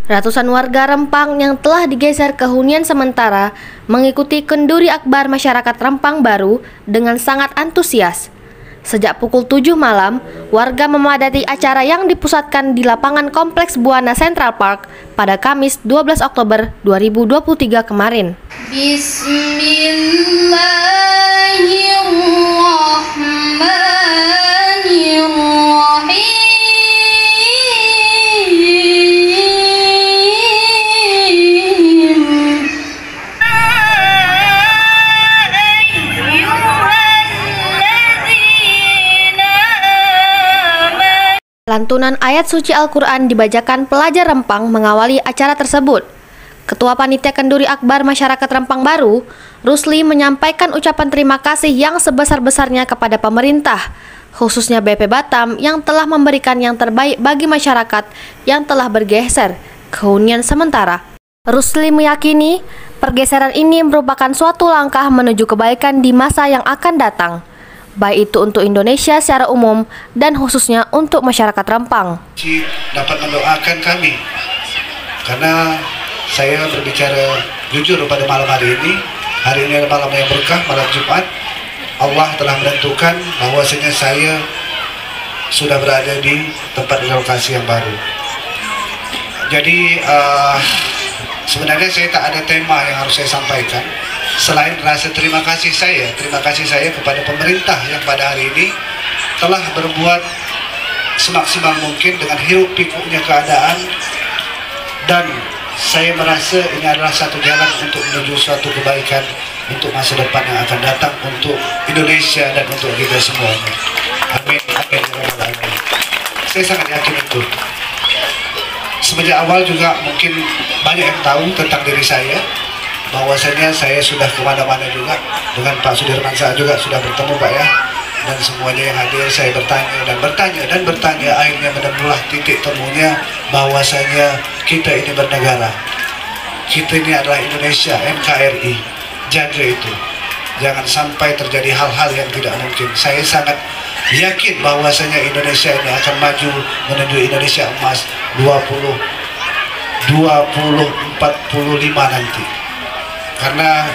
Ratusan warga Rempang yang telah digeser ke hunian sementara mengikuti kenduri akbar masyarakat Rempang Baru dengan sangat antusias. Sejak pukul 7 malam, warga memadati acara yang dipusatkan di lapangan Kompleks Buana Central Park pada Kamis 12 Oktober 2023 kemarin. Bismillahirrahmanirrahim. Lantunan ayat suci Al-Quran dibacakan pelajar Rempang mengawali acara tersebut. Ketua Panitia Kenduri Akbar Masyarakat Rempang Baru, Rusli, menyampaikan ucapan terima kasih yang sebesar-besarnya kepada pemerintah, khususnya BP Batam yang telah memberikan yang terbaik bagi masyarakat yang telah bergeser ke hunian sementara. Rusli meyakini pergeseran ini merupakan suatu langkah menuju kebaikan di masa yang akan datang, baik itu untuk Indonesia secara umum dan khususnya untuk masyarakat Rempang. Dapat mendoakan kami, karena saya berbicara jujur pada malam hari ini adalah malam yang berkah, malam Jumat. Allah telah menentukan bahwasanya saya sudah berada di tempat relokasi yang baru. Jadi sebenarnya saya tak ada tema yang harus saya sampaikan selain rasa terima kasih saya kepada pemerintah yang pada hari ini telah berbuat semaksimal mungkin dengan hiruk pikuknya keadaan, dan saya merasa ini adalah satu jalan untuk menuju suatu kebaikan untuk masa depan yang akan datang untuk Indonesia dan untuk kita semuanya. Amin, amin, amin. Saya sangat yakin itu. Semenjak awal juga mungkin banyak yang tahu tentang diri saya, bahwasanya saya sudah kemana-mana juga dengan Pak Sudirman, saya juga sudah bertemu Pak ya, dan semuanya yang hadir saya bertanya, akhirnya menemulah titik temunya bahwasanya kita ini bernegara, kita ini adalah Indonesia, NKRI. Jaga itu, jangan sampai terjadi hal-hal yang tidak mungkin. Saya sangat yakin bahwasanya Indonesia ini akan maju menuju Indonesia emas 2045 nanti. Karena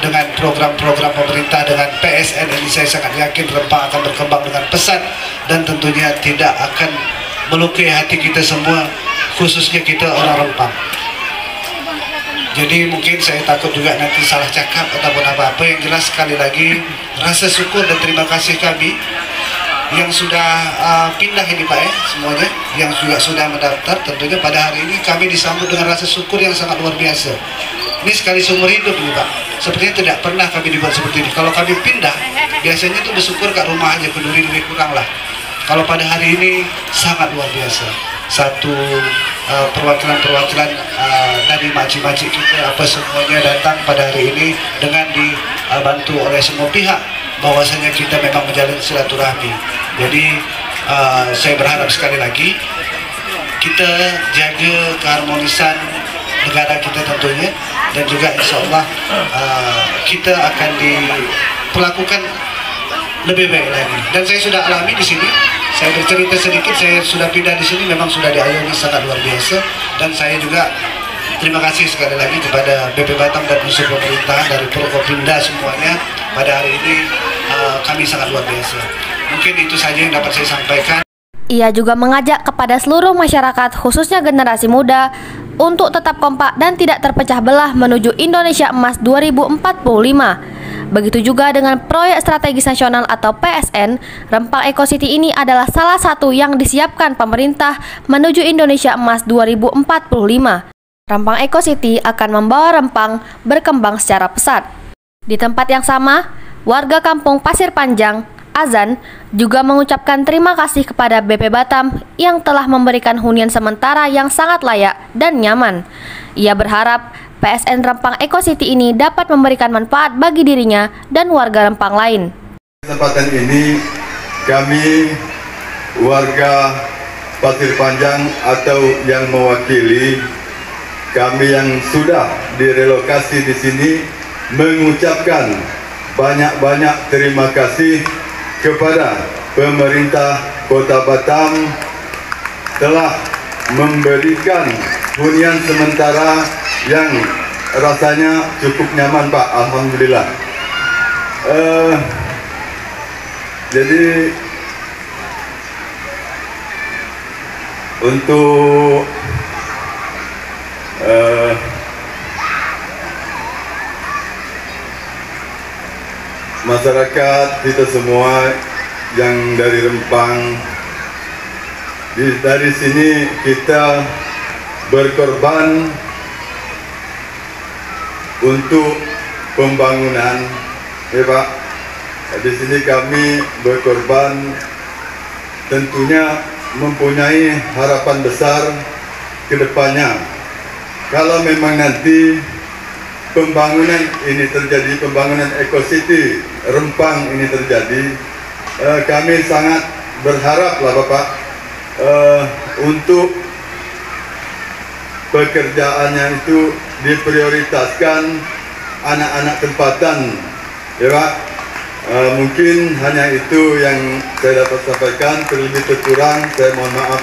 dengan program-program pemerintah, dengan PSN ini, saya sangat yakin Rempang akan berkembang dengan pesat dan tentunya tidak akan melukai hati kita semua, khususnya kita orang Rempang. Jadi mungkin saya takut juga nanti salah cakap ataupun apa-apa. Yang jelas sekali lagi rasa syukur dan terima kasih kami yang sudah pindah ini Pak ya, semuanya yang juga sudah mendaftar. Tentunya pada hari ini kami disambut dengan rasa syukur yang sangat luar biasa. Ini sekali seumur hidup ini Pak, sepertinya tidak pernah kami dibuat seperti ini. Kalau kami pindah, biasanya itu bersyukur kat rumah aja, kenduri lebih kurang lah. Kalau pada hari ini sangat luar biasa. Satu perwakilan-perwakilan dari makcik-makcik kita apa semuanya datang pada hari ini dengan dibantu oleh semua pihak, bahwasanya kita memang menjalin silaturahmi. Jadi saya berharap sekali lagi kita jaga keharmonisan negara kita tentunya, dan juga insya Allah kita akan diperlakukan lebih baik lagi. Dan saya sudah alami di sini, saya bercerita sedikit, saya sudah pindah di sini, memang sudah diayomi sangat luar biasa. Dan saya juga terima kasih sekali lagi kepada BP Batam dan unsur pemerintahan dari Prokopimda semuanya. Pada hari ini kami sangat luar biasa. Mungkin itu saja yang dapat saya sampaikan. Ia juga mengajak kepada seluruh masyarakat, khususnya generasi muda, untuk tetap kompak dan tidak terpecah belah menuju Indonesia Emas 2045. Begitu juga dengan proyek strategis nasional atau PSN, Rempang Eco City ini adalah salah satu yang disiapkan pemerintah menuju Indonesia Emas 2045. Rempang Eco City akan membawa Rempang berkembang secara pesat. Di tempat yang sama, warga kampung Pasir Panjang, Azan, juga mengucapkan terima kasih kepada BP Batam yang telah memberikan hunian sementara yang sangat layak dan nyaman. Ia berharap PSN Rempang Eco City ini dapat memberikan manfaat bagi dirinya dan warga Rempang lain. Kesempatan ini kami warga Pasir Panjang atau yang mewakili kami yang sudah direlokasi di sini mengucapkan banyak-banyak terima kasih kepada pemerintah Kota Batam telah memberikan hunian sementara yang rasanya cukup nyaman Pak, alhamdulillah. Jadi untuk masyarakat kita semua yang dari Rempang, dari sini kita berkorban untuk pembangunan, ya Pak. Di sini kami berkorban, tentunya mempunyai harapan besar ke depannya. Kalau memang nanti pembangunan ini terjadi, pembangunan Eco City Rempang ini terjadi, kami sangat berharap lah Bapak, untuk pekerjaannya itu diprioritaskan anak-anak tempatan, ya Pak. Mungkin hanya itu yang saya dapat sampaikan, terlebih terkurang saya mohon maaf.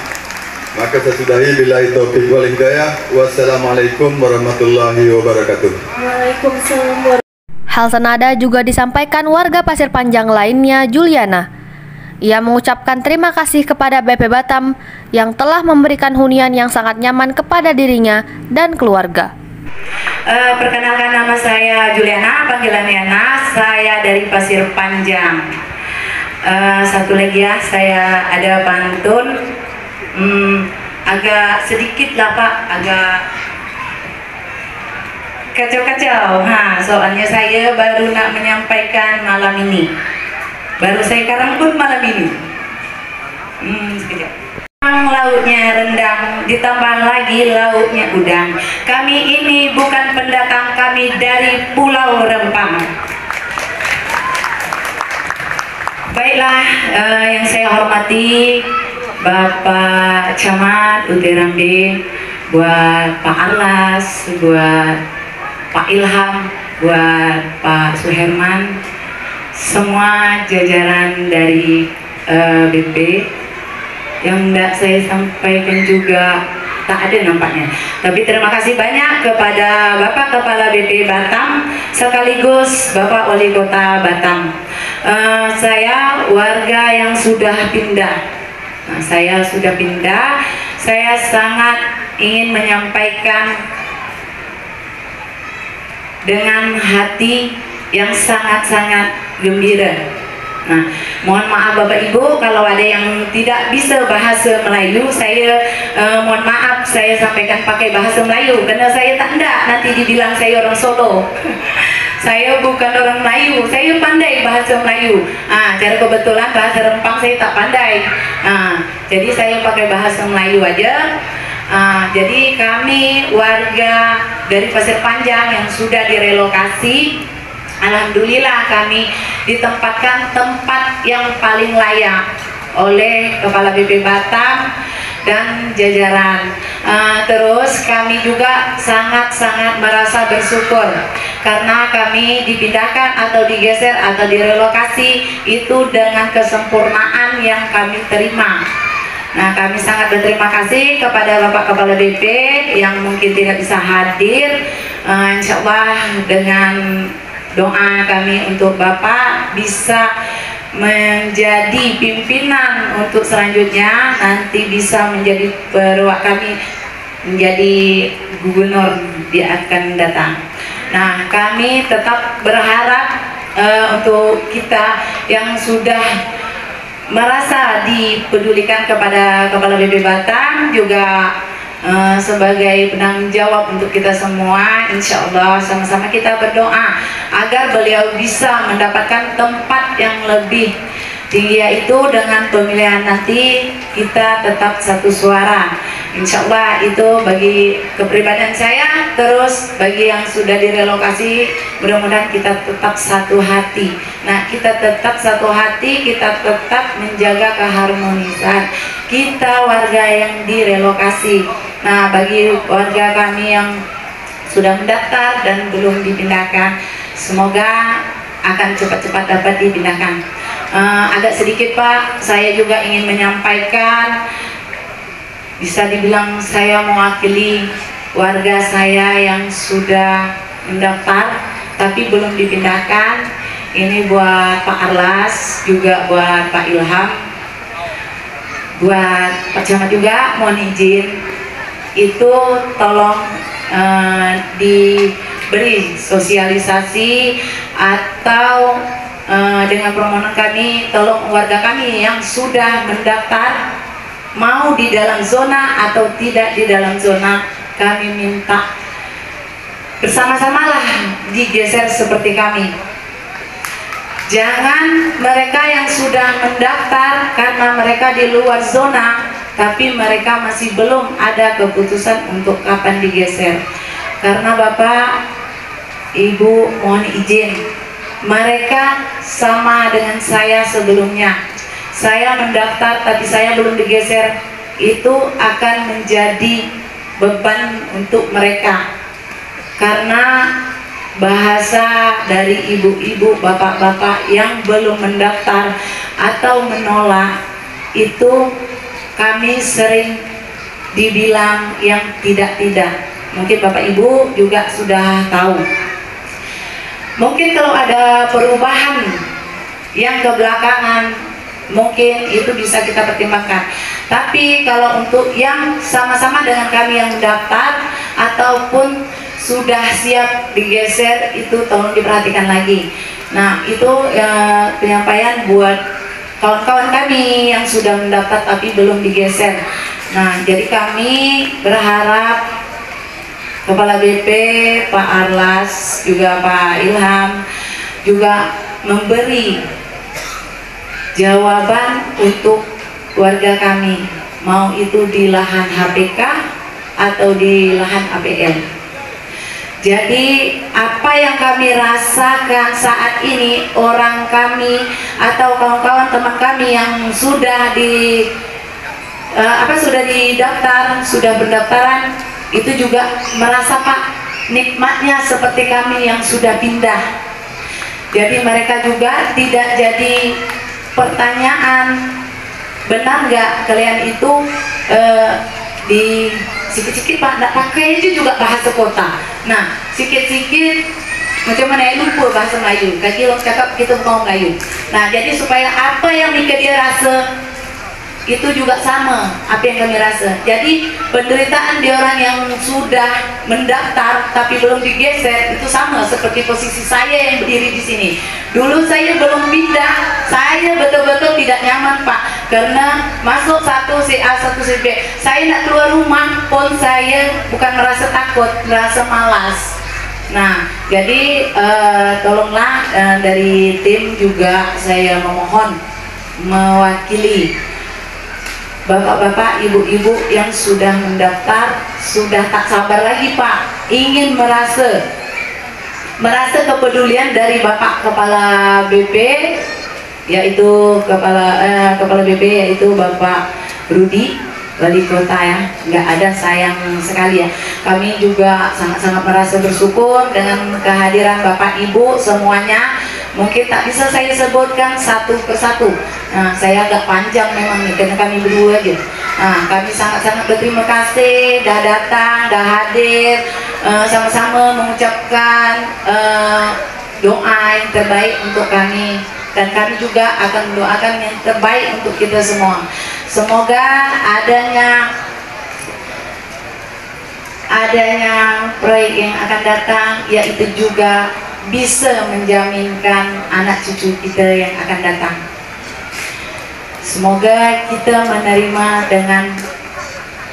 Maka saya sudahi, billahi taufiq wal hidayah. Wassalamualaikum warahmatullahi wabarakatuh. Waalaikumsalam. Hal senada juga disampaikan warga Pasir Panjang lainnya, Juliana. Ia mengucapkan terima kasih kepada BP Batam yang telah memberikan hunian yang sangat nyaman kepada dirinya dan keluarga. Perkenalkan, nama saya Juliana, panggilan Yana. Saya dari Pasir Panjang. Satu lagi ya, saya ada pantun. Agak sedikit lah Pak, agak kacau-kacau. Soalnya saya baru nak menyampaikan malam ini. Baru saya karang pun malam ini. Sekejap. Lautnya rendang, ditambah lagi lautnya udang. Kami ini bukan pendatang, kami dari Pulau Rempang. Baiklah, yang saya hormati Bapak Camat Uterambe, buat Pak Alas, buat Pak Ilham, buat Pak Suherman, semua jajaran dari BP. Yang tidak saya sampaikan juga tak ada nampaknya. Tapi terima kasih banyak kepada Bapak Kepala BP Batam sekaligus Bapak Wali Kota Batam. Saya warga yang sudah pindah. Saya sudah pindah. Saya sangat ingin menyampaikan dengan hati yang sangat-sangat gembira. Mohon maaf Bapak Ibu kalau ada yang tidak bisa bahasa Melayu, saya mohon maaf saya sampaikan pakai bahasa Melayu karena saya tak hendak nanti dibilang saya orang Solo. Saya bukan orang Melayu, saya pandai bahasa Melayu. Cara kebetulan bahasa Rempang saya tak pandai. Jadi saya pakai bahasa Melayu aja. Jadi kami warga dari Pasir Panjang yang sudah direlokasi, alhamdulillah kami ditempatkan tempat yang paling layak oleh Kepala BP Batam dan jajaran. Terus kami juga sangat-sangat merasa bersyukur karena kami dipindahkan atau digeser atau direlokasi itu dengan kesempurnaan yang kami terima. Kami sangat berterima kasih kepada Bapak Kepala BP yang mungkin tidak bisa hadir. Insya Allah dengan doa kami untuk Bapak bisa menjadi pimpinan untuk selanjutnya, nanti bisa menjadi perwak kami menjadi gubernur di akan datang. Kami tetap berharap untuk kita yang sudah merasa dipedulikan kepada Kepala BP Batam juga sebagai penanggung jawab untuk kita semua, insya Allah sama-sama kita berdoa agar beliau bisa mendapatkan tempat yang lebih tinggi, yaitu dengan pemilihan nanti kita tetap satu suara, insya Allah. Itu bagi kepribadian saya. Terus bagi yang sudah direlokasi, mudah-mudahan kita tetap satu hati. Kita tetap satu hati, kita tetap menjaga keharmonisan kita warga yang direlokasi. Bagi warga kami yang sudah mendaftar dan belum dipindahkan, semoga akan cepat-cepat dapat dipindahkan. Agak sedikit Pak, saya juga ingin menyampaikan bisa dibilang saya mewakili warga saya yang sudah mendaftar tapi belum dipindahkan. Ini buat Pak Arlas, juga buat Pak Ilham, buat Pak Camat juga, mohon izin itu tolong diberi sosialisasi atau dengan permohonan kami, tolong warga kami yang sudah mendaftar mau di dalam zona atau tidak di dalam zona, kami minta bersama-samalah digeser seperti kami. Jangan mereka yang sudah mendaftar karena mereka di luar zona tapi mereka masih belum ada keputusan untuk kapan digeser. Karena Bapak Ibu mohon izin, mereka sama dengan saya sebelumnya. Saya mendaftar tapi saya belum digeser, itu akan menjadi beban untuk mereka. Karena bahasa dari ibu-ibu, bapak-bapak yang belum mendaftar atau menolak itu kami sering dibilang yang tidak-tidak. Mungkin Bapak Ibu juga sudah tahu. Mungkin kalau ada perubahan yang kebelakangan, mungkin itu bisa kita pertimbangkan. Tapi kalau untuk yang sama-sama dengan kami yang mendaftar ataupun sudah siap digeser, itu tolong diperhatikan lagi. Nah, itu penyampaian buat kawan-kawan kami yang sudah mendaftar tapi belum digeser. Nah, jadi kami berharap Kepala BP, Pak Arlas, juga Pak Ilham juga memberi jawaban untuk warga kami, mau itu di lahan HPK atau di lahan APL. Jadi apa yang kami rasakan saat ini, orang kami atau kawan-kawan teman kami yang sudah sudah didaftar, sudah pendaftaran, itu juga merasa Pak nikmatnya seperti kami yang sudah pindah. Jadi mereka juga tidak jadi pertanyaan, benar nggak kalian itu di sikit-sikit Pak, nggak pakai itu juga bahasa kota. Nah, sikit-sikit macam mana ya, lupa bahasa Melayu. Kaki lo cakap kita mau Melayu. Nah, jadi supaya apa yang Mika dia rasa itu juga sama apa yang kami rasa. Jadi penderitaan di orang yang sudah mendaftar tapi belum digeser itu sama seperti posisi saya yang berdiri di sini. Dulu saya belum pindah, saya betul-betul tidak nyaman Pak, karena masuk satu CA satu CB, saya nak keluar rumah pun saya bukan merasa takut, merasa malas. Nah, jadi tolonglah dari tim juga saya memohon mewakili bapak-bapak, ibu-ibu yang sudah mendaftar, sudah tak sabar lagi Pak, ingin merasa kepedulian dari Bapak Kepala BP, yaitu Kepala BP yaitu Bapak Rudi, Wali Kota ya, nggak ada, sayang sekali ya. Kami juga sangat-sangat merasa bersyukur dengan kehadiran Bapak Ibu semuanya. Mungkin tak bisa saya sebutkan satu persatu. Nah, saya agak panjang memang nih, karena kami berdua gitu. Nah, kami sangat-sangat berterima kasih dah datang, dah hadir, sama-sama mengucapkan doa yang terbaik untuk kami. Dan kami juga akan mendoakan yang terbaik untuk kita semua. Semoga adanya proyek yang akan datang, yaitu juga bisa menjaminkan anak cucu kita yang akan datang. Semoga kita menerima dengan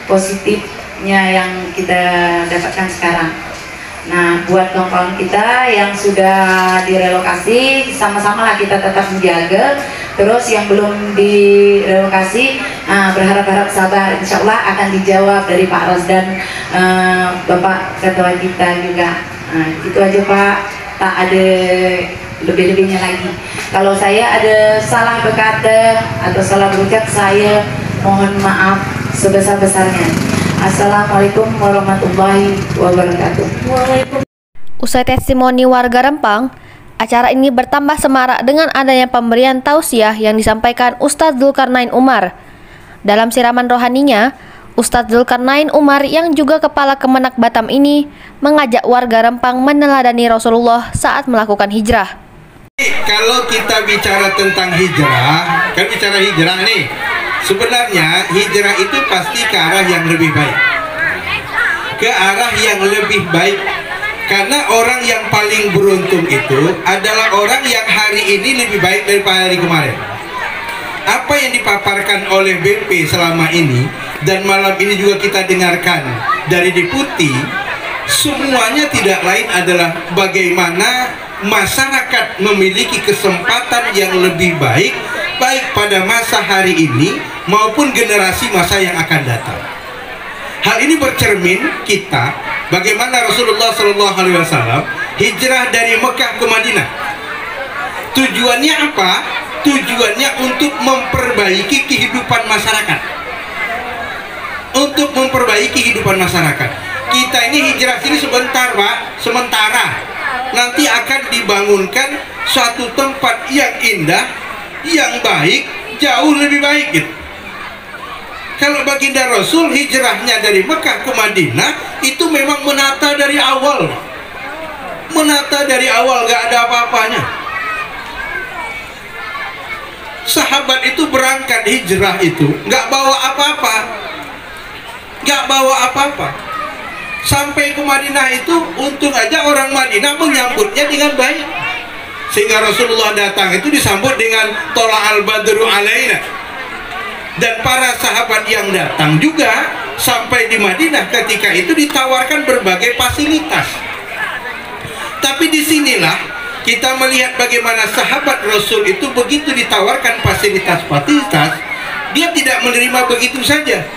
positifnya yang kita dapatkan sekarang. Nah, buat kawan-kawan kita yang sudah direlokasi, sama-sama lah kita tetap menjaga. Terus yang belum direlokasi, berharap sabar, insya Allah akan dijawab dari Pak Ros dan Bapak Ketua kita juga. Nah, itu aja Pak, tak ada lebih-lebihnya lagi. Kalau saya ada salah berkata atau salah berucap, saya mohon maaf sebesar-besarnya. Assalamualaikum warahmatullahi wabarakatuh. Usai testimoni warga Rempang, acara ini bertambah semarak dengan adanya pemberian tausiah yang disampaikan Ustadz Zulkarnain Umar. Dalam siraman rohaninya, Ustadz Zulkarnain Umar yang juga Kepala Kemenak Batam ini mengajak warga Rempang meneladani Rasulullah saat melakukan hijrah. Kalau kita bicara tentang hijrah, kan bicara hijrah nih, sebenarnya hijrah itu pasti ke arah yang lebih baik. Ke arah yang lebih baik. Karena orang yang paling beruntung itu adalah orang yang hari ini lebih baik daripada hari kemarin. Apa yang dipaparkan oleh BP selama ini, dan malam ini juga kita dengarkan dari Deputi, semuanya tidak lain adalah bagaimana masyarakat memiliki kesempatan yang lebih baik, baik pada masa hari ini maupun generasi masa yang akan datang. Hal ini bercermin kita bagaimana Rasulullah SAW hijrah dari Mekah ke Madinah. Tujuannya apa? Tujuannya untuk memperbaiki kehidupan masyarakat. Untuk memperbaiki kehidupan masyarakat. Kita ini hijrah sini sebentar, Pak, sementara. Nanti akan dibangunkan suatu tempat yang indah, yang baik, jauh lebih baik gitu. Kalau baginda Rasul hijrahnya dari Mekah ke Madinah itu memang menata dari awal. Menata dari awal, gak ada apa-apanya. Sahabat itu berangkat hijrah itu gak bawa apa-apa. Gak bawa apa-apa. Sampai ke Madinah itu untung aja orang Madinah menyambutnya dengan baik. Sehingga Rasulullah datang itu disambut dengan Tola al-Badru alaina. Dan para sahabat yang datang juga sampai di Madinah ketika itu ditawarkan berbagai fasilitas. Tapi disinilah kita melihat bagaimana sahabat Rasul itu begitu ditawarkan fasilitas-fasilitas, dia tidak menerima begitu saja.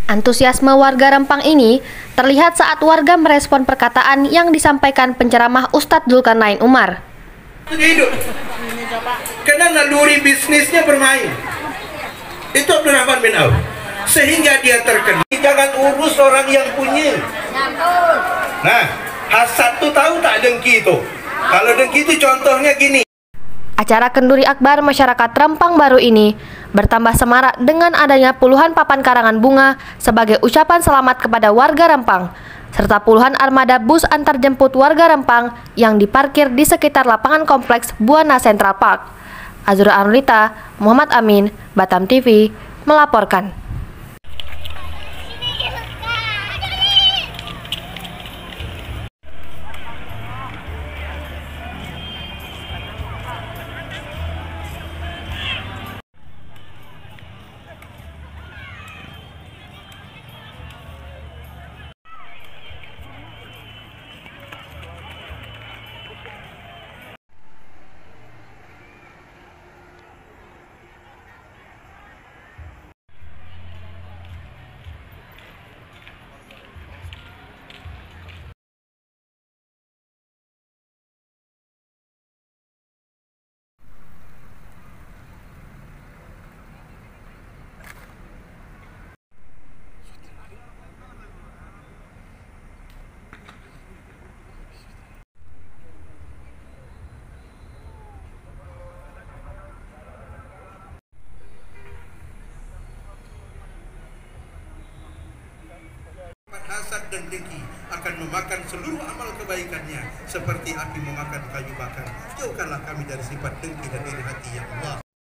Antusiasme warga Rempang ini terlihat saat warga merespon perkataan yang disampaikan penceramah Ustadz Zulkarnain Umar. Hidup. Karena naluri bisnisnya bermain. Itu Abdurrahman bin Auf. Sehingga dia terkenal. Jangan urus orang yang punya. Nah, hasad tuh tahu tak dengki itu. Kalau dengki itu contohnya gini. Acara Kenduri Akbar Masyarakat Rempang Baru ini bertambah semarak dengan adanya puluhan papan karangan bunga sebagai ucapan selamat kepada warga Rempang, serta puluhan armada bus antarjemput warga Rempang yang diparkir di sekitar lapangan kompleks Buana Central Park. Azura Anurita, Muhammad Amin, Batam TV, melaporkan. Hasad dan dengki akan memakan seluruh amal kebaikannya seperti api memakan kayu bakar. Jauhkanlah kami dari sifat dengki dan iri hati, ya Allah.